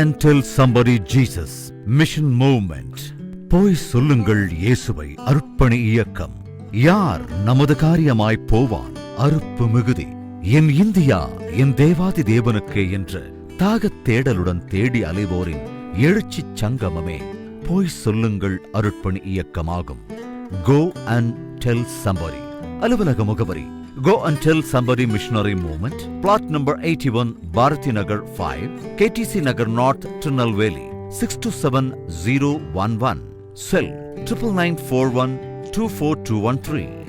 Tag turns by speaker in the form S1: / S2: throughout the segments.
S1: and tell somebody Jesus mission movement. போய் சொல்லுங்கள் இயேசுவை அர்ப்பணி இயக்கம். யார் நமது காரியமாய் போவான் அறுப்பு மிகுதி. என் இந்தியா என் தேவாதி தேவனுக்கே என்ற தாகத் தேடலுடன் தேடி அலைவோரின் எழுச்சிச் சங்கமமே போய் சொல்லுங்கள் அருட்பணி இயக்கமாகும். Go and tell somebody. அலுவலக முகவரி Go and tell somebody missionary movement. Plot number 81 Bharati Nagar 5 KTC Nagar North Tirunelveli 627011. Cell 9941 24213.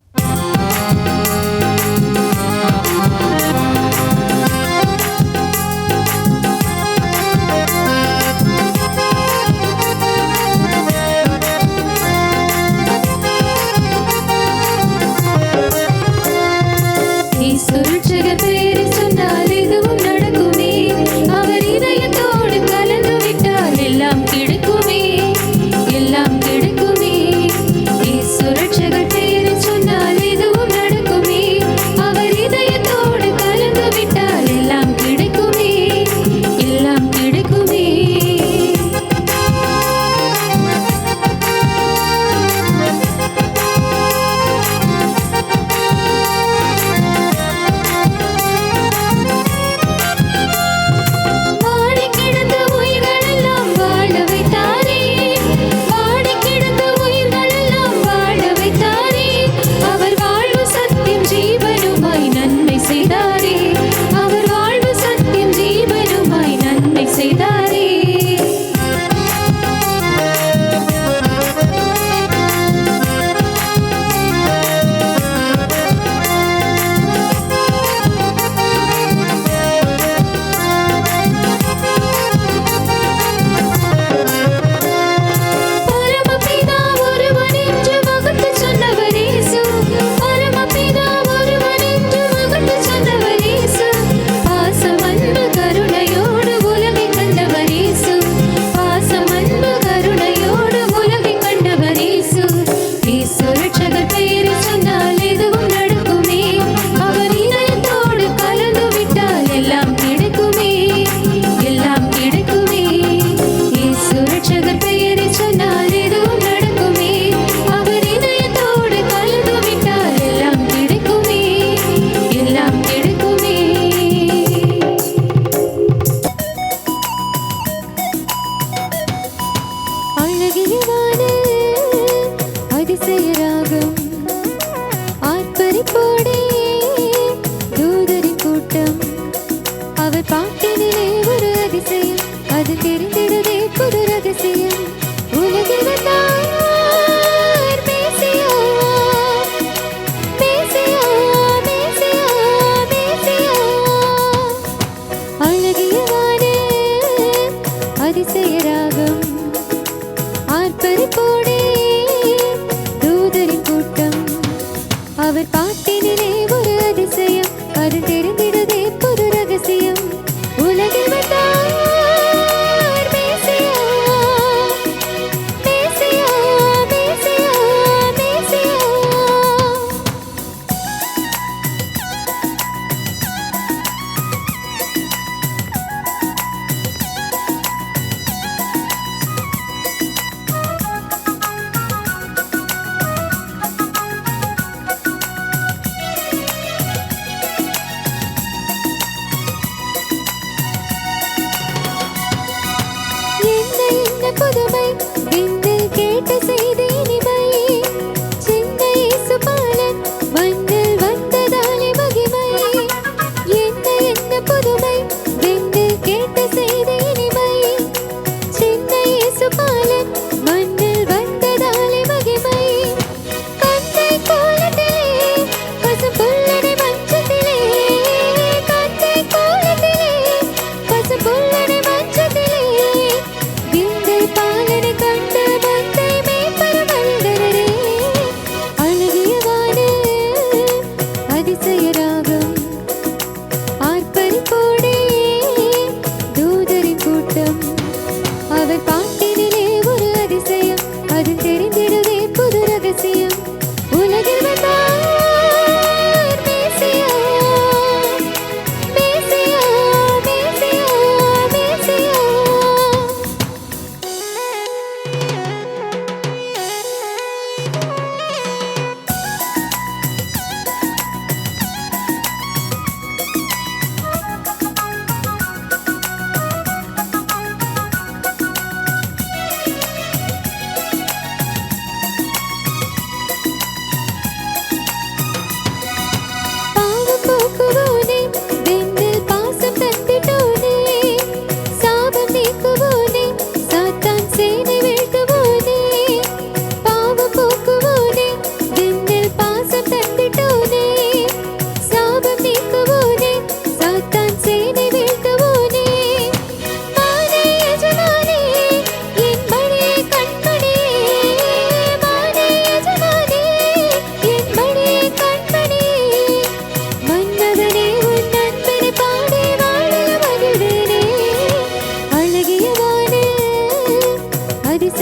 S2: பாலனை கண்ட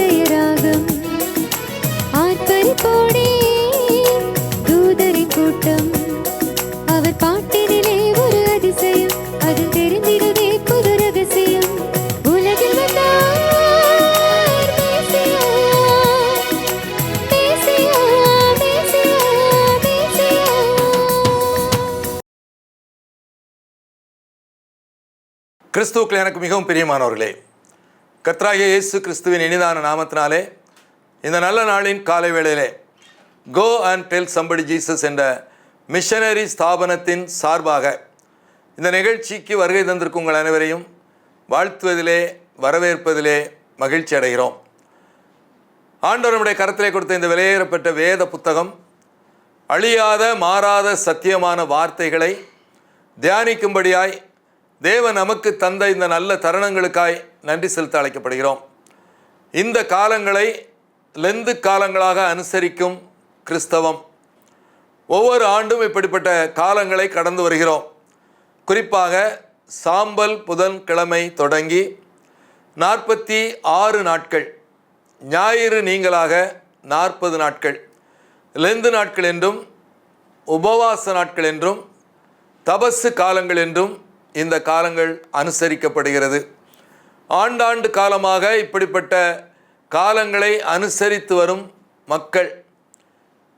S2: அதிசயராகம் ஆர்ப்பரிப்போடே தூதரின் கூட்டம் அவர் பாட்டினிலே ஒரு அதிசயம் அது தெரிந்திடுதே புது ரகசியம் உலகில் வந்தார் மேசியா, மேசியா, மேசியா, மேசியா.
S3: கிறிஸ்துவுக்குள் எனக்கு மிகவும் பிரியமானவர்களே, கர்த்தராகிய இயேசு கிறிஸ்துவின் இனிதான நாமத்தினாலே இந்த நல்ல நாளின் காலை வேளையிலே go and tell somebody Jesus என்ற மிஷனரி ஸ்தாபனத்தின் சார்பாக இந்த நிகழ்ச்சிக்கு வருகை தந்திருக்கும் உங்கள் அனைவரையும் வாழ்த்துவதிலே வரவேற்பதிலே மகிழ்ச்சி அடைகிறோம். ஆண்டவர் நம்முடைய கரத்திலே கொடுத்த இந்த விலையேறப்பட்ட வேத புத்தகம் அழியாத மாறாத சத்தியமான வார்த்தைகளை தியானிக்கும்படியாய் தேவன் நமக்கு தந்த இந்த நல்ல தருணங்களுக்காய் நன்றி செலுத்த அழைக்கப்படுகிறோம். இந்த காலங்களை லெந்து காலங்களாக அனுசரிக்கும் கிறிஸ்தவம் ஒவ்வொரு ஆண்டும் இப்படிப்பட்ட காலங்களை கடந்து வருகிறோம். குறிப்பாக சாம்பல் புதன்கிழமை தொடங்கி 46 நாட்கள், ஞாயிறு நீங்களாக 40 நாட்கள், லெந்து நாட்கள் என்றும் உபவாச நாட்கள் என்றும் தபசு காலங்கள் என்றும் இந்த காலங்கள் அனுசரிக்கப்படுகிறது. ஆண்டாண்டு காலமாக இப்படிப்பட்ட காலங்களை அனுசரித்து வரும் மக்கள்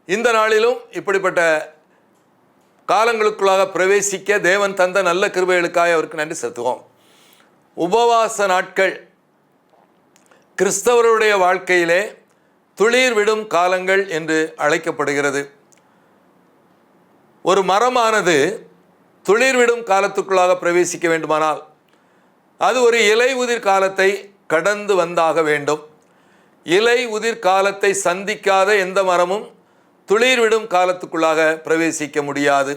S3: இந்த நாளிலும் இப்படிப்பட்ட காலங்களுக்குள்ளாக பிரவேசிக்க தேவன் தந்த நல்ல கிருபைகளுக்காக அவருக்கு நன்றி செலுத்துவோம். உபவாச நாட்கள் கிறிஸ்தவருடைய வாழ்க்கையிலே துளிர் விடும் காலங்கள் என்று அழைக்கப்படுகிறது. ஒரு மரமானது துளிர்விடும் காலத்துக்குள்ளாக பிரவேசிக்க வேண்டுமானால் அது ஒரு இலை உதிர் காலத்தை கடந்து வந்தாக வேண்டும். இலை உதிர் காலத்தை சந்திக்காத எந்த மரமும் துளிர்விடும் காலத்துக்குள்ளாக பிரவேசிக்க முடியாது.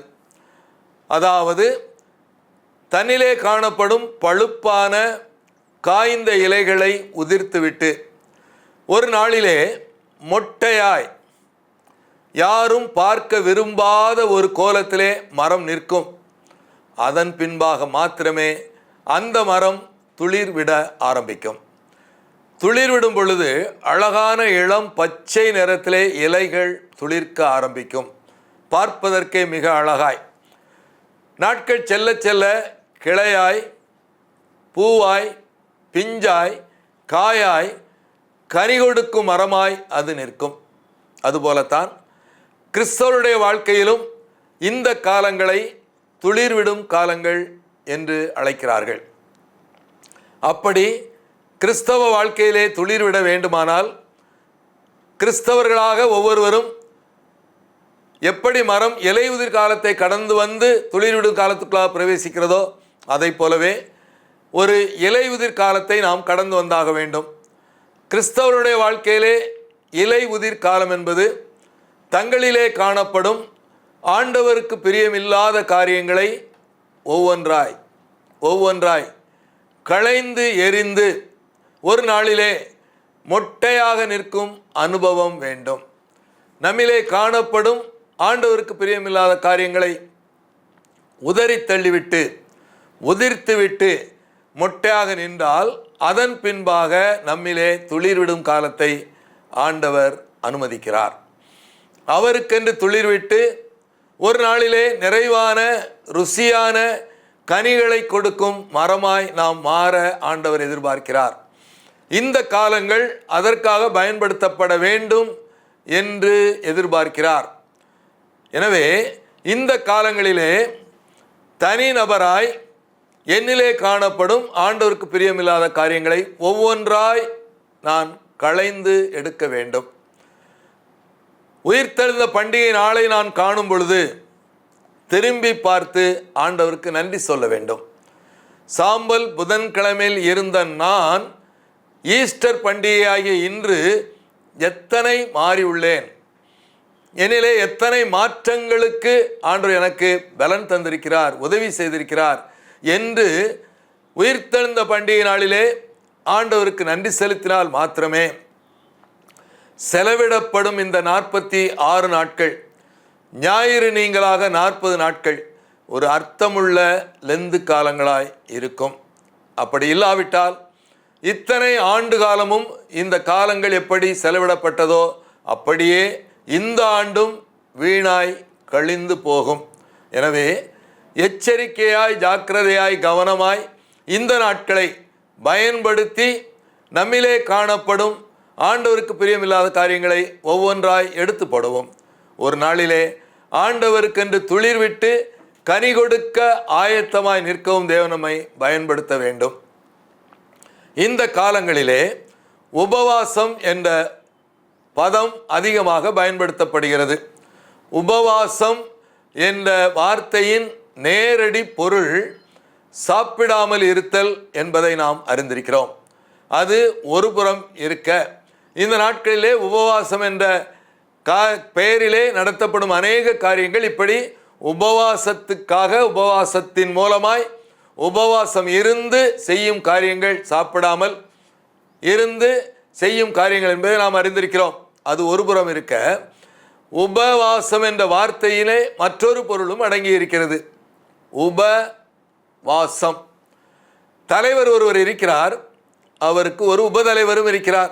S3: அதாவது தன்னிலே காணப்படும் பழுப்பான காய்ந்த இலைகளை உதிர்த்துவிட்டு ஒரு நாளிலே மொட்டையாய் யாரும் பார்க்க விரும்பாத ஒரு கோலத்திலே மரம் நிற்கும். அதன் பின்பாக மாத்திரமே அந்த மரம் துளிர் விட ஆரம்பிக்கும். துளிர் விடும் பொழுது அழகான இளம் பச்சை நிறத்திலே இலைகள் துளிர்க்க ஆரம்பிக்கும். பார்ப்பதற்கே மிக அழகாய். நாட்கள் செல்ல செல்ல கிளையாய், பூவாய், பிஞ்சாய், காயாய், கனி கொடுக்கும் மரமாய் அது நிற்கும். அதுபோலத்தான் கிறிஸ்தவருடைய வாழ்க்கையிலும் இந்த காலங்களை துளிர்விடும் காலங்கள் என்று அழைக்கிறார்கள். அப்படி கிறிஸ்தவ வாழ்க்கையிலே துளிர்விட வேண்டுமானால் கிறிஸ்தவர்களாக ஒவ்வொருவரும் எப்படி மரம் இலை உதிர் காலத்தை கடந்து வந்து துளிர்விடும் காலத்துக்குள்ளாக பிரவேசிக்கிறதோ அதை போலவே ஒரு இலை உதிர் காலத்தை நாம் கடந்து வந்தாக வேண்டும். கிறிஸ்தவருடைய வாழ்க்கையிலே இலை உதிர் காலம் என்பது தங்களிலே காணப்படும் ஆண்டவருக்கு பிரியமில்லாத காரியங்களை ஒவ்வொன்றாய் களைந்து எரிந்து ஒரு நாளிலே மொட்டையாக நிற்கும் அனுபவம் வேண்டும். நம்மிலே காணப்படும் ஆண்டவருக்கு பிரியமில்லாத காரியங்களை உதறி தள்ளிவிட்டு உதிர்த்துவிட்டு மொட்டையாக நின்றால் அதன் பின்பாக நம்மிலே துளிர்விடும் காலத்தை ஆண்டவர் அனுமதிக்கிறார். அவருக்கென்று துளிர்விட்டு ஒரு நாளிலே நிறைவான ருசியான கனிகளை கொடுக்கும் மரமாய் நாம் மாற ஆண்டவர் எதிர்பார்க்கிறார். இந்த காலங்கள் அதற்காக பயன்படுத்தப்பட வேண்டும் என்று எதிர்பார்க்கிறார். எனவே இந்த காலங்களிலே தனிநபராய் என்னிலே காணப்படும் ஆண்டவருக்கு பிரியமில்லாத காரியங்களை ஒவ்வொன்றாய் நான் களைந்து எடுக்க வேண்டும். உயிர்த்தெழுந்த பண்டிகை நாளை நான் காணும் பொழுது திரும்பி பார்த்து ஆண்டவருக்கு நன்றி சொல்ல வேண்டும். சாம்பல் புதன்கிழமையில் இருந்த நான் ஈஸ்டர் பண்டிகையாகிய இன்று எத்தனை மாறி உள்ளேன், என்னிலே எத்தனை மாற்றங்களுக்கு ஆண்டவர் எனக்கு பலன் தந்திருக்கிறார், உதவி செய்திருக்கிறார் என்று உயிர்த்தெழுந்த பண்டிகை நாளிலே ஆண்டவருக்கு நன்றி செலுத்தினால் மாத்திரமே செலவிடப்படும் இந்த 46 நாட்கள், ஞாயிறு நீங்களாக 40 நாட்கள் ஒரு அர்த்தமுள்ள லெந்து காலங்களாய் இருக்கும். அப்படி இல்லாவிட்டால் இத்தனை ஆண்டு காலமும் இந்த காலங்கள் எப்படி செலவிடப்பட்டதோ அப்படியே இந்த ஆண்டும் வீணாய் கழிந்து போகும். எனவே எச்சரிக்கையாய், ஜாக்கிரதையாய், கவனமாய் இந்த நாட்களை பயன்படுத்தி நம்மிலே காணப்படும் ஆண்டவருக்கு பிரியமில்லாத காரியங்களை ஒவ்வொன்றாய் எடுத்துப்படுவோம். ஒரு நாளிலே ஆண்டவருக்கென்று துளிர் விட்டு கனி கொடுக்க ஆயத்தமாய் நிற்கவும் தேவன் நம்மை பயன்படுத்த வேண்டும். இந்த காலங்களிலே உபவாசம் என்ற பதம் அதிகமாக பயன்படுத்தப்படுகிறது. உபவாசம் என்ற வார்த்தையின் நேரடி பொருள் சாப்பிடாமல் இருத்தல் என்பதை நாம் அறிந்திருக்கிறோம். அது ஒரு புறம் இருக்க, இந்த நாட்களிலே உபவாசம் என்ற பெயரிலே நடத்தப்படும் அநேக காரியங்கள் இப்படி உபவாசத்துக்காக, உபவாசத்தின் மூலமாய் உபவாசம் இருந்து செய்யும் காரியங்கள், சாப்பிடாமல் இருந்து செய்யும் காரியங்கள் என்பதை நாம் அறிந்திருக்கிறோம். அது ஒரு புறம் இருக்க, உபவாசம் என்ற வார்த்தையிலே மற்றொரு பொருளும் அடங்கி இருக்கிறது. உபவாசம். தலைவர் ஒருவர் இருக்கிறார், அவருக்கு ஒரு உபதலைவரும் இருக்கிறார்.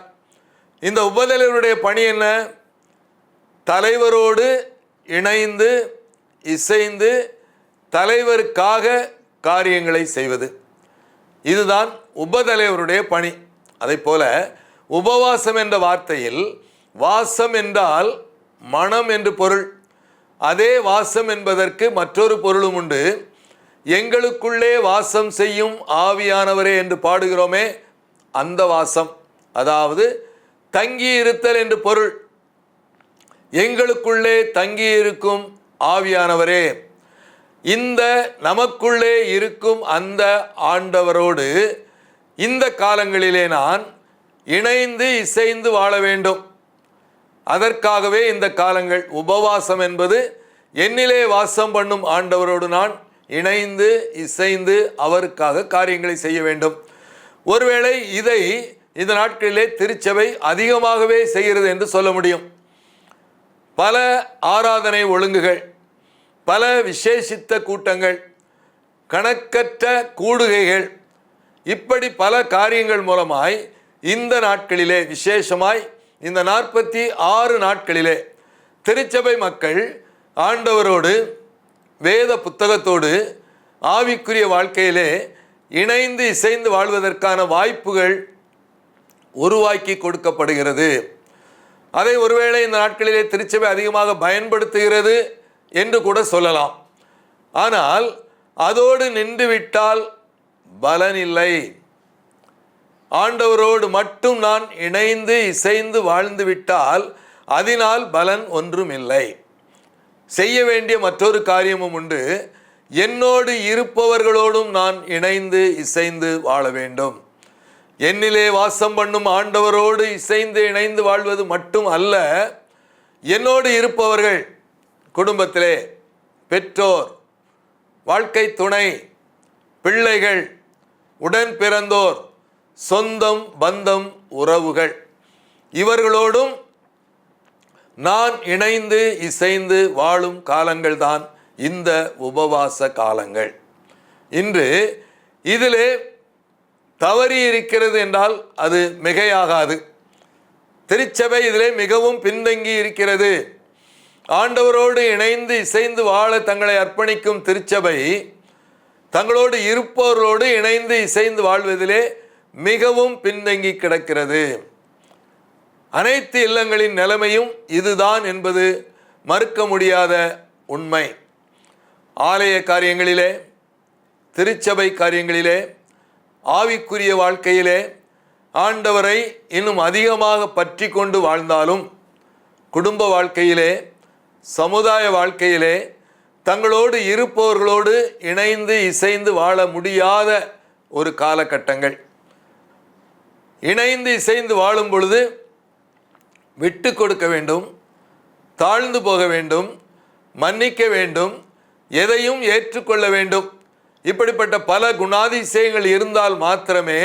S3: இந்த உபதலைவருடைய பணி என்ன? தலைவரோடு இணைந்து இசைந்து தலைவருக்காக காரியங்களை செய்வது. இதுதான் உபதலைவருடைய பணி. அதை போல உபவாசம் என்ற வார்த்தையில் வாசம் என்றால் மனம் என்று பொருள். அதே வாசம் என்பதற்கு மற்றொரு பொருளும் உண்டு. எங்களுக்குள்ளே வாசம் செய்யும் ஆவியானவரே என்று பாடுகிறோமே, அந்த வாசம், அதாவது தங்கியிருத்தல் என்று பொருள். எங்களுக்குள்ளே தங்கியிருக்கும் ஆவியானவரே, இந்த நமக்குள்ளே இருக்கும் அந்த ஆண்டவரோடு இந்த காலங்களிலே நான் இணைந்து இசைந்து வாழ வேண்டும். அதற்காகவே இந்த காலங்கள். உபவாசம் என்பது என்னிலே வாசம் பண்ணும் ஆண்டவரோடு நான் இணைந்து இசைந்து அவருக்காக காரியங்களை செய்ய வேண்டும். ஒருவேளை இதை இந்த நாட்களிலே திருச்சபை அதிகமாகவே செய்கிறது என்று சொல்ல முடியும். பல ஆராதனை ஒழுங்குகள், பல விசேஷித்த கூட்டங்கள், கணக்கற்ற கூடுகைகள், இப்படி பல காரியங்கள் மூலமாய் இந்த நாட்களிலே, விசேஷமாய் இந்த 46 நாட்களிலே திருச்சபை மக்கள் ஆண்டவரோடு, வேத புத்தகத்தோடு, ஆவிக்குரிய வாழ்க்கையிலே இணைந்து இசைந்து வாழ்வதற்கான வாய்ப்புகள் உருவாக்கி கொடுக்கப்படுகிறது. அதை ஒருவேளை இந்த நாட்களிலே திருச்சபை அதிகமாக பயன்படுத்துகிறது என்று கூட சொல்லலாம். ஆனால் அதோடு நின்றுவிட்டால் பலனில்லை. ஆண்டவரோடு மட்டும் நான் இணைந்து இசைந்து வாழ்ந்து விட்டால் அதனால் பலன் ஒன்றும் இல்லை. செய்ய வேண்டிய மற்றொரு காரியமும் உண்டு. என்னோடு இருப்பவர்களோடும் நான் இணைந்து இசைந்து வாழ வேண்டும். என்னிலே வாசம் பண்ணும் ஆண்டவரோடு இசைந்து இணைந்து வாழ்வது மட்டும் அல்ல, என்னோடு இருப்பவர்கள், குடும்பத்திலே பெற்றோர், வாழ்க்கை துணை, பிள்ளைகள், உடன் பிறந்தோர், சொந்தம் பந்தம் உறவுகள், இவர்களோடும் நான் இணைந்து இசைந்து வாழும் காலங்கள் தான் இந்த உபவாச காலங்கள். இன்று இதிலே தவறி இருக்கிறது என்றால் அது மிகையாகாது. திருச்சபை இதிலே மிகவும் பின்தங்கி இருக்கிறது. ஆண்டவரோடு இணைந்து இசைந்து வாழ தங்களை அர்ப்பணிக்கும் திருச்சபை தங்களோடு இருப்பவர்களோடு இணைந்து இசைந்து வாழ்வதிலே மிகவும் பின்தங்கி கிடக்கிறது. அனைத்து இல்லங்களின் நிலைமையும் இதுதான் என்பது மறுக்க முடியாத உண்மை. ஆலய காரியங்களிலே, திருச்சபை காரியங்களிலே, ஆவிக்குரிய வாழ்க்கையிலே ஆண்டவரை இன்னும் அதிகமாக பற்றி கொண்டு வாழ்ந்தாலும், குடும்ப வாழ்க்கையிலே, சமுதாய வாழ்க்கையிலே தங்களோடு இருப்பவர்களோடு இணைந்து இசைந்து வாழ முடியாத ஒரு காலகட்டங்கள். இணைந்து இசைந்து வாழும் பொழுது விட்டு கொடுக்க வேண்டும், தாழ்ந்து போக வேண்டும், மன்னிக்க வேண்டும், எதையும் ஏற்றுக்கொள்ள வேண்டும். இப்படிப்பட்ட பல குணாதிசயங்கள் இருந்தால் மாத்திரமே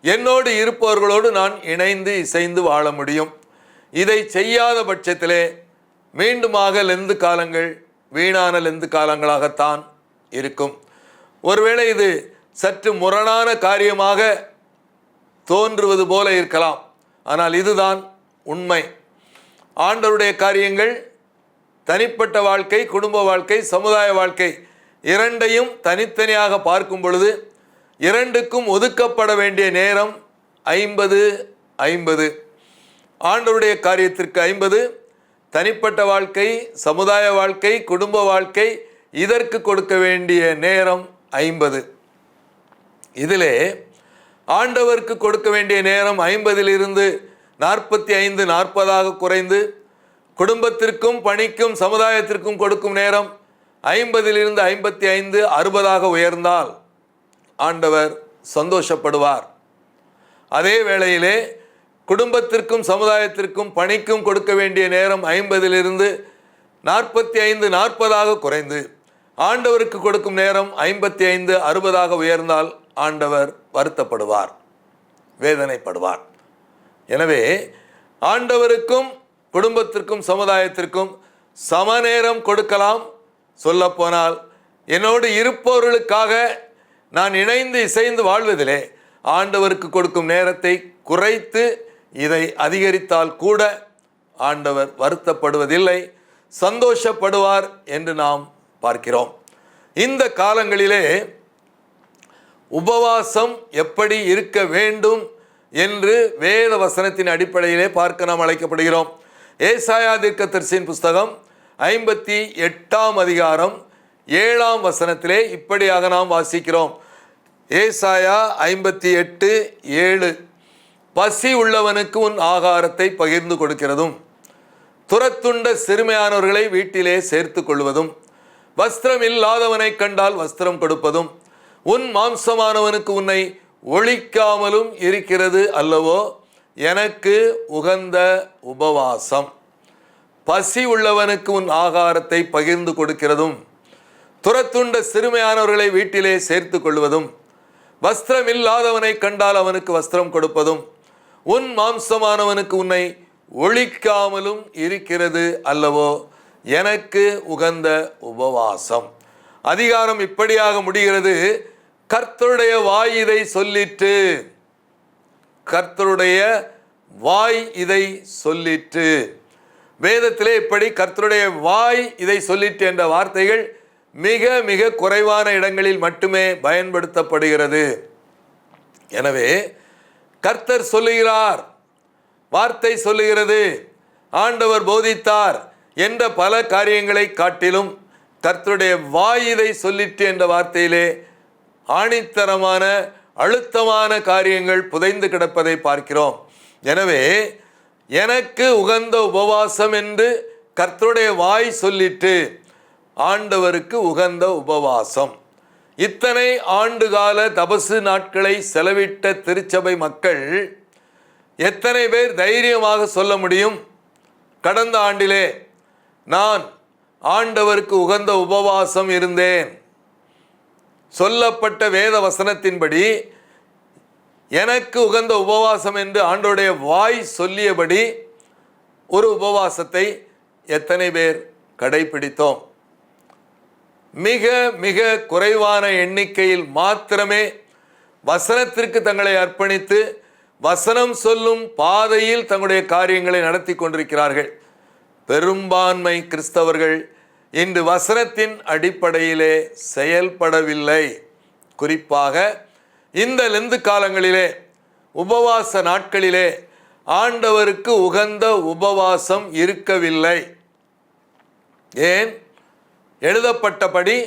S3: என்னோடு இருப்பவர்களோடு நான் இணைந்து இசைந்து வாழ முடியும். இதை செய்யாத பட்சத்திலே மீண்டுமாக லெந்து காலங்கள் வீணான லெந்து காலங்களாகத்தான் இருக்கும். ஒருவேளை இது சற்று முரணான காரியமாக தோன்றுவது போல இருக்கலாம். ஆனால் இதுதான் உண்மை. ஆண்டவருடைய காரியங்கள் தனிப்பட்ட வாழ்க்கை, குடும்ப வாழ்க்கை, சமுதாய வாழ்க்கை இரண்டையும் தனித்தனியாக பார்க்கும் பொழுது இரண்டுக்கும் ஒதுக்கப்பட வேண்டிய நேரம் 50-50. ஆண்டவருடைய காரியத்திற்கு 50, தனிப்பட்ட வாழ்க்கை, சமுதாய வாழ்க்கை, குடும்ப வாழ்க்கை இதற்கு கொடுக்க வேண்டிய நேரம் 50. இதிலே ஆண்டவருக்கு கொடுக்க வேண்டிய நேரம் 50லிருந்து 45-40 குறைந்து, குடும்பத்திற்கும் பணிக்கும் சமுதாயத்திற்கும் கொடுக்கும் நேரம் 50லிருந்து 55-60 உயர்ந்தால் ஆண்டவர் சந்தோஷப்படுவார். அதே வேளையிலே குடும்பத்திற்கும் சமுதாயத்திற்கும் பணிக்கும் கொடுக்க வேண்டிய நேரம் 50லிருந்து 45-40 குறைந்து, ஆண்டவருக்கு கொடுக்கும் நேரம் 55-60 உயர்ந்தால் ஆண்டவர் வருத்தப்படுவார், வேதனைப்படுவார். எனவே ஆண்டவருக்கும் குடும்பத்திற்கும் சமுதாயத்திற்கும் சம நேரம் கொடுக்கலாம். சொல்லப்போனால் என்னோடு இருப்பவர்களுக்காக நான் இணைந்து இசைந்து வாழ்வதிலே ஆண்டவருக்கு கொடுக்கும் நேரத்தை குறைத்து இதை அதிகரித்தால் கூட ஆண்டவர் வருத்தப்படுவதில்லை, சந்தோஷப்படுவார் என்று நாம் பார்க்கிறோம். இந்த காலங்களிலே உபவாசம் எப்படி இருக்க வேண்டும் என்று வேத வசனத்தின் அடிப்படையிலே பார்க்க நாம் அழைக்கப்படுகிறோம். ஏசாயா தீர்க்கதரிசியின் புஸ்தகம் 58ஆம் அதிகாரம் 7ஆம் வசனத்திலே இப்படியாக நாம் வாசிக்கிறோம். ஏசாயா 58:7, பசி உள்ளவனுக்கு உன் ஆகாரத்தை பகிர்ந்து கொடுக்கிறதும், துரத்துண்ட சிறுமையானவர்களை வீட்டிலே சேர்த்து கொள்வதும், வஸ்திரம் இல்லாதவனை கண்டால் வஸ்திரம் கொடுப்பதும், உன் மாம்சமானவனுக்கு உன்னை ஒழிக்காமலும் இருக்கிறது அல்லவோ எனக்கு உகந்த உபவாசம். பசி உள்ளவனுக்கு உன் ஆகாரத்தை பகிர்ந்து கொடுக்கிறதும், துரத்துண்ட சிறுமையானவர்களை வீட்டிலே சேர்த்து கொள்வதும், வஸ்திரம் இல்லாதவனை கண்டால் அவனுக்கு வஸ்திரம் கொடுப்பதும், உன் மாம்சமானவனுக்கு உன்னை ஒழிக்காமலும் இருக்கிறது அல்லவோ எனக்கு உகந்த உபவாசம். அதிகாரம் இப்படியாக முடிகிறது. கர்த்தருடைய வாய் இதை சொல்லிற்று, கர்த்தருடைய வாய் இதை சொல்லிற்று. வேதத்திலே இப்படி கர்த்தருடைய வாய் இதை சொல்லிற்று என்ற வார்த்தைகள் மிக மிக குறைவான இடங்களில் மட்டுமே பயன்படுத்தப்படுகிறது. எனவே கர்த்தர் சொல்லுகிறார், வார்த்தை சொல்லுகிறது, ஆண்டவர் போதித்தார் என்ற பல காரியங்களை காட்டிலும் கர்த்தருடைய வாய் இதை சொல்லிற்று என்ற வார்த்தையிலே ஆணித்தரமான அழுத்தமான காரியங்கள் புதைந்து கிடப்பதை பார்க்கிறோம். எனவே எனக்கு உகந்த உபவாசம் என்று கர்த்தருடைய வாய் சொல்லிட்டு ஆண்டவருக்கு உகந்த உபவாசம். இத்தனை ஆண்டுகால தபசு நாட்களை செலவிட்ட திருச்சபை மக்கள் எத்தனை பேர் தைரியமாக சொல்ல முடியும், கடந்த ஆண்டிலே நான் ஆண்டவருக்கு உகந்த உபவாசம் இருந்தேன், சொல்லப்பட்ட வேத வசனத்தின்படி எனக்கு உகந்த உபவாசம் என்று ஆண்டவருடைய வாய் சொல்லியபடி ஒரு உபவாசத்தை எத்தனை பேர் கடைபிடித்தோம்? மிக மிக குறைவான எண்ணிக்கையில் மாத்திரமே வசனத்திற்கு தங்களை அர்ப்பணித்து வசனம் சொல்லும் பாதையில் தங்களுடைய காரியங்களை நடத்தி கொண்டிருக்கிறார்கள். பெரும்பான்மை கிறிஸ்தவர்கள் இன்று வசனத்தின் அடிப்படையிலே செயல்படவில்லை. குறிப்பாக இந்த லெந்து காலங்களிலே, உபவாச நாட்களிலே ஆண்டவருக்கு உகந்த உபவாசம் இருக்கவில்லை. ஏன்? எழுதப்பட்டபடி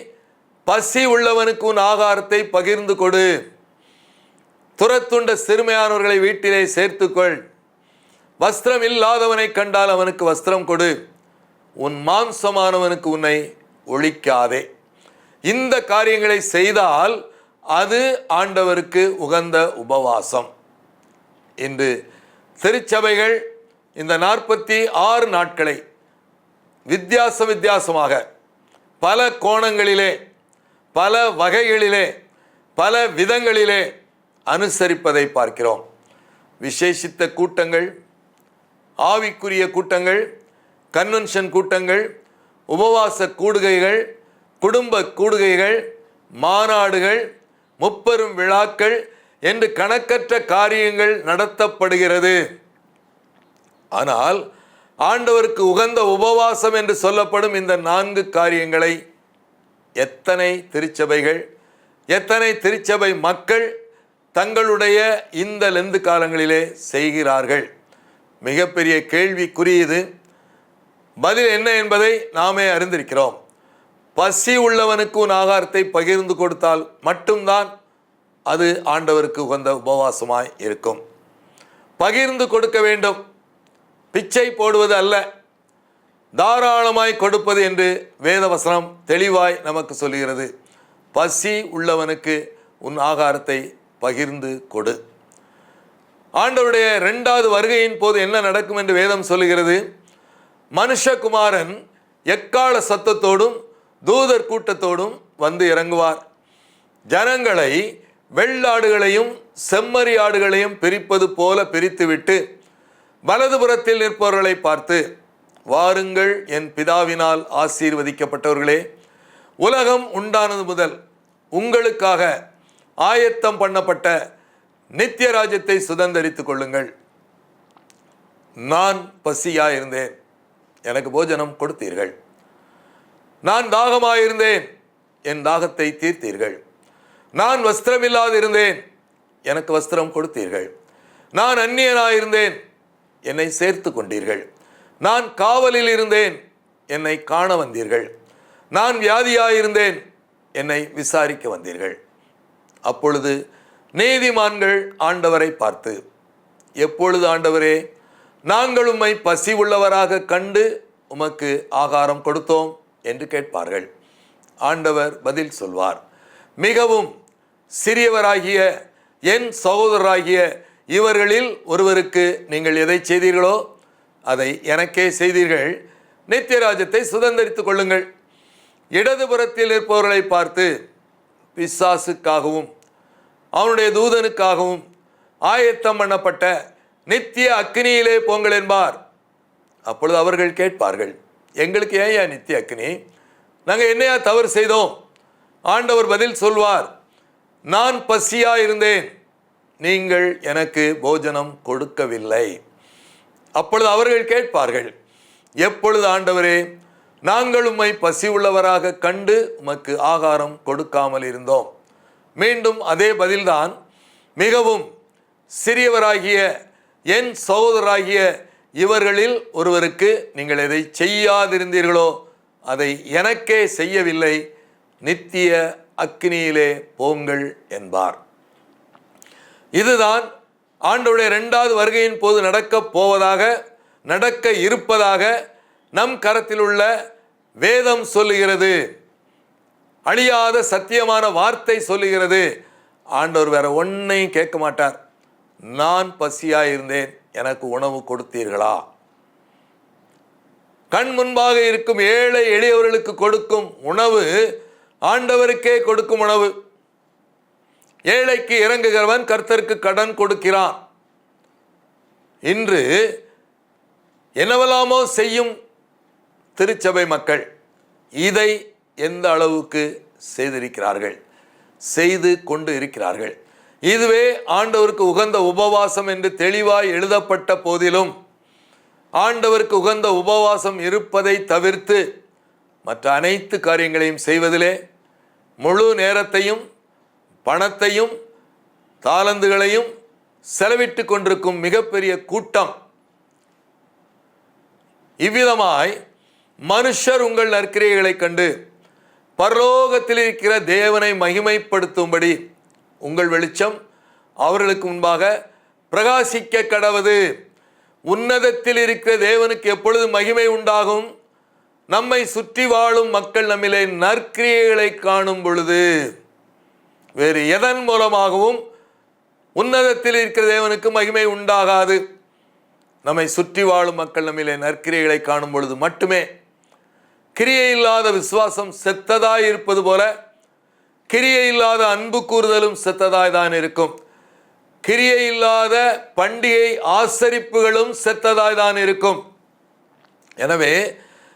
S3: பசி உள்ளவனுக்கு உன் ஆகாரத்தை பகிர்ந்து கொடு, துரத்துண்ட சிறுமையானவர்களை வீட்டிலே சேர்த்துக்கொள், வஸ்திரம் இல்லாதவனை கண்டால் அவனுக்கு வஸ்திரம் கொடு, உன் மாம்சமானவனுக்கு உன்னை ஒழிக்காதே. இந்த காரியங்களை செய்தால் அது ஆண்டவருக்கு உகந்த உபவாசம். இன்று திருச்சபைகள் இந்த 46 நாட்களை வித்தியாசமாக பல கோணங்களிலே, பல வகைகளிலே, பல விதங்களிலே அனுசரிப்பதை பார்க்கிறோம். விசேஷித்த கூட்டங்கள், ஆவிக்குரிய கூட்டங்கள், கன்வென்ஷன் கூட்டங்கள், உபவாச கூடுகைகள், குடும்ப கூடுகைகள், மாநாடுகள், முப்பெரும் விழாக்கள் என்று கணக்கற்ற காரியங்கள் நடத்தப்படுகிறது. ஆனால் ஆண்டவருக்கு உகந்த உபவாசம் என்று சொல்லப்படும் இந்த 4 காரியங்களை எத்தனை திருச்சபைகள், எத்தனை திருச்சபை மக்கள் தங்களுடைய இந்த லெந்து காலங்களிலே செய்கிறார்கள்? மிகப்பெரிய கேள்விக்குரியது. பதில் என்ன என்பதை நாமே அறிந்திருக்கிறோம். பசி உள்ளவனுக்கு உன் ஆகாரத்தை பகிர்ந்து கொடுத்தால் மட்டும்தான் அது ஆண்டவருக்கு உகந்த உபவாசமாய் இருக்கும். பகிர்ந்து கொடுக்க வேண்டும், பிச்சை போடுவது அல்ல, தாராளமாய் கொடுப்பது என்று வேதவசனம் தெளிவாய் நமக்கு சொல்கிறது. பசி உள்ளவனுக்கு உன் ஆகாரத்தை பகிர்ந்து கொடு. ஆண்டவருடைய 2வது வருகையின் போது என்ன நடக்கும் என்று வேதம் சொல்லுகிறது? மனுஷகுமாரன் எக்கால சத்தத்தோடும் தூதர் கூட்டத்தோடும் வந்து இறங்குவார். ஜனங்களை வெள்ளாடுகளையும் செம்மறி ஆடுகளையும் பிரிப்பது போல பிரித்துவிட்டு வலதுபுறத்தில் நிற்பவர்களை பார்த்து, வாருங்கள் என் பிதாவினால் ஆசீர்வதிக்கப்பட்டவர்களே, உலகம் உண்டானது முதல் உங்களுக்காக ஆயத்தம் பண்ணப்பட்ட நித்திய ராஜ்யத்தை சுதந்தரித்துக் கொள்ளுங்கள். நான் பசியாயிருந்தேன், எனக்கு போஜனம் கொடுத்தீர்கள். நான் தாகமாயிருந்தேன், என் தாகத்தை தீர்த்தீர்கள். நான் வஸ்திரமில்லாதிருந்தேன், எனக்கு வஸ்திரம் கொடுத்தீர்கள். நான் அந்நியனாயிருந்தேன், என்னை சேர்த்து கொண்டீர்கள். நான் காவலில் இருந்தேன், என்னை காண வந்தீர்கள். நான் வியாதியாயிருந்தேன், என்னை விசாரிக்க வந்தீர்கள். அப்பொழுது நீதிமான்கள் ஆண்டவரை பார்த்து, எப்பொழுது ஆண்டவரே நாங்கள் உம்மை பசி உள்ளவராக கண்டு உமக்கு ஆகாரம் கொடுத்தோம் என்று கேட்பார்கள். ஆண்டவர் பதில் சொல்வார், மிகவும் சிறியவராகிய என் சகோதரராகிய இவர்களில் ஒருவருக்கு நீங்கள் எதை செய்தீர்களோ அதை எனக்கே செய்தீர்கள். நித்திய ராஜ்யத்தை சுதந்தரித்துக் கொள்ளுங்கள். இடதுபுறத்தில் இருப்பவர்களை பார்த்து, பிசாசுக்காகவும் அவனுடைய தூதனுக்காகவும் ஆயத்தம் பண்ணப்பட்ட நித்திய அக்கினியிலே போங்கள் என்பார். அப்பொழுது அவர்கள் கேட்பார்கள், எங்களுக்கு ஏயா நித்திய அக்கினி? நாங்கள் என்னையா தவறு செய்தோம்? ஆண்டவர் பதில் சொல்வார், நான் பசியாயிருந்தேன், நீங்கள் எனக்கு போஜனம் கொடுக்கவில்லை. அப்பொழுது அவர்கள் கேட்பார்கள், எப்பொழுது ஆண்டவரே நாங்கள் உம்மை பசி உள்ளவராக கண்டு உமக்கு ஆகாரம் கொடுக்காமல் இருந்தோம்? மீண்டும் அதே பதில்தான், மிகவும் சிறியவராகிய என் சகோதரராகிய இவர்களில் ஒருவருக்கு நீங்கள் எதை செய்யாதிருந்தீர்களோ அதை எனக்கே செய்யவில்லை, நித்திய அக்கினியிலே போங்கள் என்பார். இதுதான் ஆண்டவருடைய 2வது வருகையின் போது நடக்கப் போவதாக, நடக்க இருப்பதாக நம் கரத்தில் உள்ள வேதம் சொல்லுகிறது. அழியாத சத்தியமான வார்த்தை சொல்லுகிறது. ஆண்டவர் வேற ஒன்றையும் கேட்க மாட்டார். நான் பசியாயிருந்தேன், எனக்கு உணவு கொடுத்தீர்களா? கண் முன்பாக இருக்கும் ஏழை எளியவர்களுக்கு கொடுக்கும் உணவு ஆண்டவருக்கே கொடுக்கும் உணவு. ஏழைக்கு இறங்குகிறவன் கர்த்தருக்கு கடன் கொடுக்கிறான். இன்று என்னவெல்லாமோ செய்யும் திருச்சபை மக்கள் இதை எந்த அளவுக்கு செய்திருக்கிறார்கள், செய்து கொண்டு இருக்கிறார்கள். இதுவே ஆண்டவருக்கு உகந்த உபவாசம் என்று தெளிவாய் எழுதப்பட்ட போதிலும் ஆண்டவருக்கு உகந்த உபவாசம் இருப்பதை தவிர்த்து மற்ற அனைத்து காரியங்களையும் செய்வதிலே முழு நேரத்தையும் பணத்தையும் தாளந்துகளையும் செலவிட்டு கொண்டிருக்கும் மிகப்பெரிய கூட்டம். இவ்விதமாய் மனுஷர் உங்கள் நற்கிரியைகளை கண்டு பரலோகத்தில் இருக்கிற தேவனை மகிமைப்படுத்தும்படி உங்கள் வெளிச்சம் அவர்களுக்கு முன்பாக பிரகாசிக்க கடவது. உன்னதத்தில் இருக்கிற தேவனுக்கு எப்பொழுது மகிமை உண்டாகும்? நம்மை சுற்றி வாழும் மக்கள் நம்மிலே நற்கிரியைகளை காணும் பொழுது. வேறு எதன் மூலமாகவும் உன்னதத்தில் இருக்கிற தேவனுக்கு மகிமை உண்டாகாது. நம்மை சுற்றி வாழும் மக்கள் நம்மிலே நற்கிரியைகளை காணும் பொழுது மட்டுமே. கிரியை இல்லாத விசுவாசம் செத்ததாய் இருப்பது போல கிரியை இல்லாத அன்பு கூறுதலும் செத்ததாய் தான் இருக்கும். கிரியை இல்லாத பண்டிகை ஆசரிப்புகளும் செத்ததாய் தான் இருக்கும். எனவே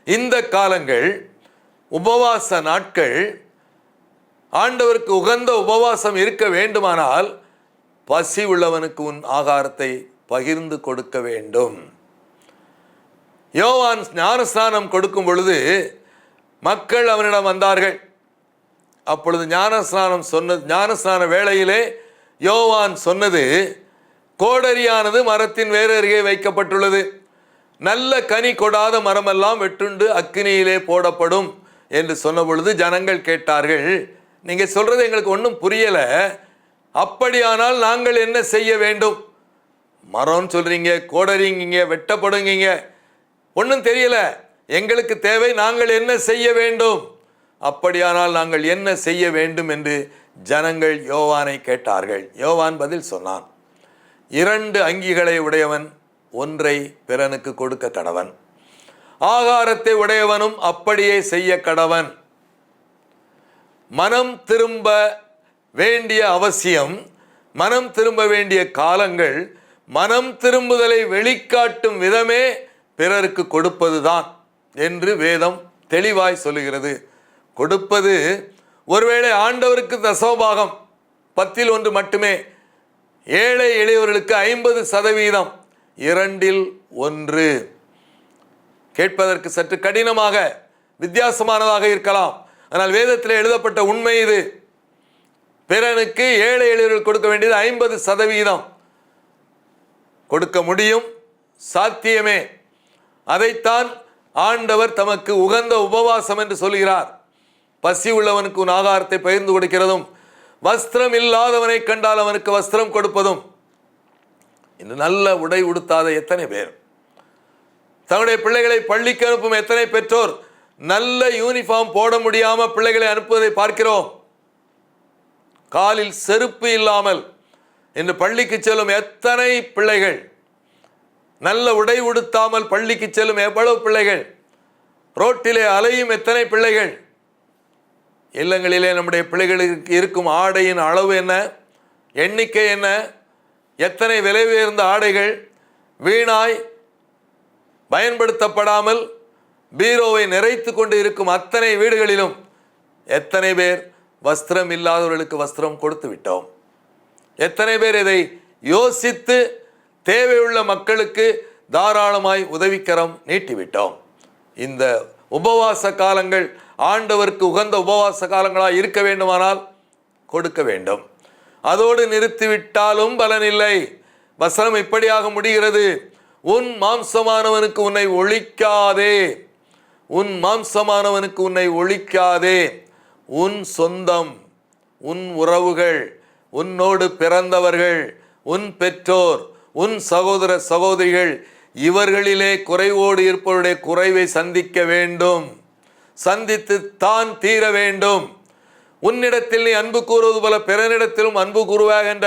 S3: இந்த காலங்கள், உபவாச நாட்கள், ஆண்டவருக்கு உகந்த உபவாசம் இருக்க வேண்டுமானால் பசி உள்ளவனுக்கு உன் ஆகாரத்தை பகிர்ந்து கொடுக்க வேண்டும். யோவான் ஞானஸ்நானம் கொடுக்கும் பொழுது மக்கள் அவனிடம் வந்தார்கள். அப்பொழுது ஞானஸ்நான வேளையிலே யோவான் சொன்னது, கோடரியானது மரத்தின் வேறு அருகே வைக்கப்பட்டுள்ளது, நல்ல கனி கொடாத மரமெல்லாம் வெட்டுண்டு அக்கினியிலே போடப்படும் என்று சொன்ன பொழுது ஜனங்கள் கேட்டார்கள், நீங்கள் சொல்றது எங்களுக்கு ஒன்றும் புரியலை, அப்படியானால் நாங்கள் என்ன செய்ய வேண்டும்? மரம் சொல்றீங்க, கோடரிங்க, வெட்டப்படுங்க, ஒன்றும் தெரியல, எங்களுக்கு தேவை, நாங்கள் என்ன செய்ய வேண்டும்? அப்படியானால் நாங்கள் என்ன செய்ய வேண்டும் என்று ஜனங்கள் யோவானை கேட்டார்கள். யோவான் பதில் சொன்னான், 2 அங்கிகளை உடையவன் ஒன்றை பிறனுக்கு கொடுக்க கடவன், ஆகாரத்தை உடையவனும் அப்படியே செய்ய கடவன். மனம் திரும்ப வேண்டிய அவசியம், மனம் திரும்ப வேண்டிய காலங்கள், மனம் திரும்புதலை வெளிக்காட்டும் விதமே பிறருக்கு கொடுப்பதுதான் என்று வேதம் தெளிவாய் சொல்லுகிறது. கொடுப்பது ஒருவேளை ஆண்டவருக்கு தசமபாகம் 10 மட்டுமே, ஏழை எளியவர்களுக்கு 50%, 2 கேட்பதற்கு சற்று கடினமாக வித்தியாசமானதாக இருக்கலாம். ஆனால் வேதத்தில் எழுதப்பட்ட உண்மை இது. பிறனுக்கு ஏழை எளியவர்கள் கொடுக்க வேண்டியது 50% கொடுக்க முடியும், சாத்தியமே. அதைத்தான் ஆண்டவர் தமக்கு உகந்த உபவாசம் என்று சொல்கிறார். பசி உள்ளவனுக்கு உன் ஆகாரத்தை பகிர்ந்து கொடுக்கிறதும், வஸ்திரம் இல்லாதவனை கண்டால் அவனுக்கு வஸ்திரம் கொடுப்பதும். இன்று நல்ல உடை உடுத்தாத எத்தனை பேர், தன்னுடைய பிள்ளைகளை பள்ளிக்கு அனுப்பும் எத்தனை பெற்றோர் நல்ல யூனிஃபார்ம் போட முடியாம பிள்ளைகளை அனுப்புவதை பார்க்கிறோம். காலில் செருப்பு இல்லாமல் இன்று பள்ளிக்கு செல்லும் எத்தனை பிள்ளைகள், நல்ல உடை உடுத்தாமல் பள்ளிக்கு செல்லும் எவ்வளவு பிள்ளைகள், ரோட்டிலே அலையும் எத்தனை பிள்ளைகள். இல்லங்களிலே நம்முடைய பிள்ளைகளுக்கு இருக்கும் ஆடையின் அளவு என்ன, எண்ணிக்கை என்ன, எத்தனை விலை உயர்ந்த ஆடைகள் வீணாய் பயன்படுத்தப்படாமல் பீரோவை நிறைத்து கொண்டு இருக்கும் அத்தனை வீடுகளிலும் எத்தனை பேர் வஸ்திரம் இல்லாதவர்களுக்கு வஸ்திரம் கொடுத்து விட்டோம்? எத்தனை பேர் இதை யோசித்து தேவையுள்ள மக்களுக்கு தாராளமாய் உதவிக்கரம் நீட்டிவிட்டோம்? இந்த உபவாச காலங்கள் ஆண்டவருக்கு உகந்த உபவாச காலங்களாக இருக்க வேண்டுமானால் கொடுக்க வேண்டும். அதோடு நிறுத்திவிட்டாலும் பலனில்லை. வசனம் இப்படியாக முடிகிறது, உன் மாம்சமானவனுக்கு உன்னை ஒழிக்காதே, உன் மாம்சமானவனுக்கு உன்னை ஒழிக்காதே. உன் சொந்தம், உன் உறவுகள், உன்னோடு பிறந்தவர்கள், உன் பெற்றோர், உன் சகோதர சகோதரிகள், இவர்களிலே குறைவோடு இருப்பவருடைய குறைவை சந்திக்க வேண்டும், சந்தித்து தான் தீர வேண்டும். உன்னிடத்தில் நீ அன்பு கூறுவது போல பிறனிடத்திலும் அன்பு கூறுவாய் என்ற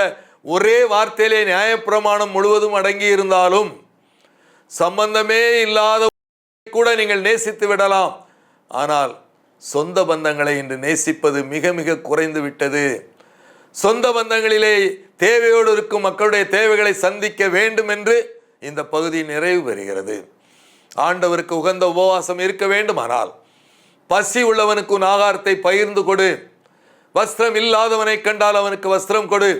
S3: ஒரே வார்த்தையிலே நியாயப்பிரமாணம் முழுவதும் அடங்கி இருந்தாலும் சம்பந்தமே இல்லாத கூட நீங்கள் நேசித்து விடலாம். ஆனால் சொந்த பந்தங்களை இன்று நேசிப்பது மிக மிக குறைந்து விட்டது. சொந்த பந்தங்களிலே தேவையோடு இருக்கும் மக்களுடைய தேவைகளை சந்திக்க வேண்டும் என்று இந்த பகுதி நிறைவு பெறுகிறது. ஆண்டவருக்கு உகந்த உபவாசம் இருக்க வேண்டுமானால் பசி உள்ளவனுக்கு உன் ஆகாரத்தை பகிர்ந்து கொடு, வஸ்திரம் இல்லாதவனை கண்டால் அவனுக்கு வஸ்திரம் கொடு,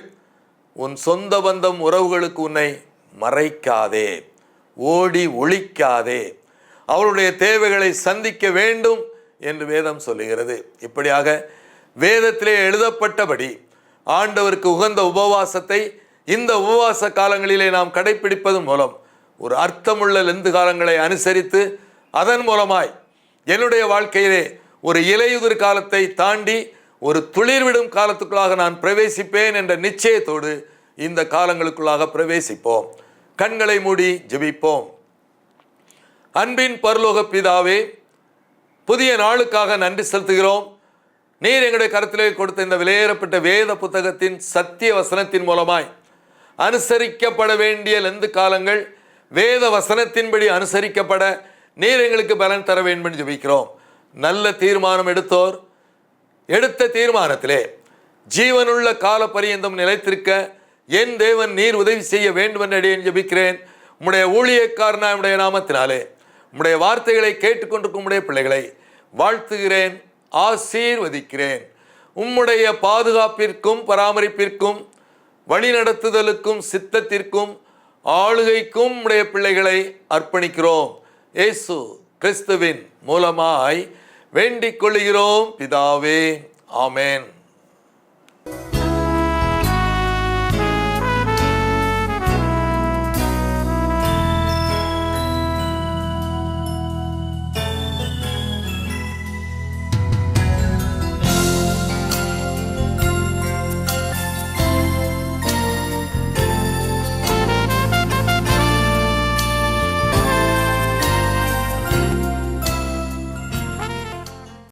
S3: உன் சொந்த பந்தம் உறவுகளுக்கு உன்னை மறைக்காதே, ஓடி ஒழிக்காதே, அவருடைய தேவைகளை சந்திக்க வேண்டும் என்று வேதம் சொல்லுகிறது. இப்படியாக வேதத்திலே எழுதப்பட்டபடி ஆண்டவருக்கு உகந்த உபவாசத்தை இந்த உபவாச காலங்களிலே நாம் கடைபிடிப்பதன் மூலம் ஒரு அர்த்தமுள்ள லெந்து காலங்களை அனுசரித்து அதன் மூலமாய் என்னுடைய வாழ்க்கையிலே ஒரு இலையுதிர் காலத்தை தாண்டி ஒரு துளிர்விடும் காலத்துக்குள்ளாக நான் பிரவேசிப்பேன் என்ற நிச்சயத்தோடு இந்த காலங்களுக்குள்ளாக பிரவேசிப்போம். கண்களை மூடி ஜெபிப்போம். அன்பின் பரலோக பிதாவே, புதிய நாளுக்காக நன்றி செலுத்துகிறோம். நீர் எங்களுடைய கருத்திலே கொடுத்த இந்த விலையேறப்பட்ட வேத புத்தகத்தின் சத்திய வசனத்தின் மூலமாய் அனுசரிக்கப்பட வேண்டிய லெந்து காலங்கள் வேத வசனத்தின்படி அனுசரிக்கப்பட நீர் எங்களுக்கு பலன் தர வேண்டும் என்று ஜெபிக்கிறோம். நல்ல தீர்மானம் எடுத்த தீர்மானத்திலே ஜீவனுள்ள கால பரியந்தம் நிலைத்திருக்க என் தேவன் நீர் உதவி செய்ய வேண்டும் என்று அடியேன் ஜெபிக்கிறேன். உம்முடைய ஊழியக்காரனாய் உம்முடைய நாமத்தினாலே உம்முடைய வார்த்தைகளை கேட்டுக்கொண்டிருக்கும் உம்முடைய பிள்ளைகளை வாழ்த்துகிறேன், ஆசீர்வதிக்கிறேன். உம்முடைய பாதுகாப்பிற்கும் பராமரிப்பிற்கும் வழிநடத்துதலுக்கும் சித்தத்திற்கும் ஆளுகைக்கும் உடைய பிள்ளைகளை அர்ப்பணிக்கிறோம். இயேசு கிறிஸ்துவின் மூலமாய் வேண்டிக் கொள்கிறோம் பிதாவே. ஆமென்.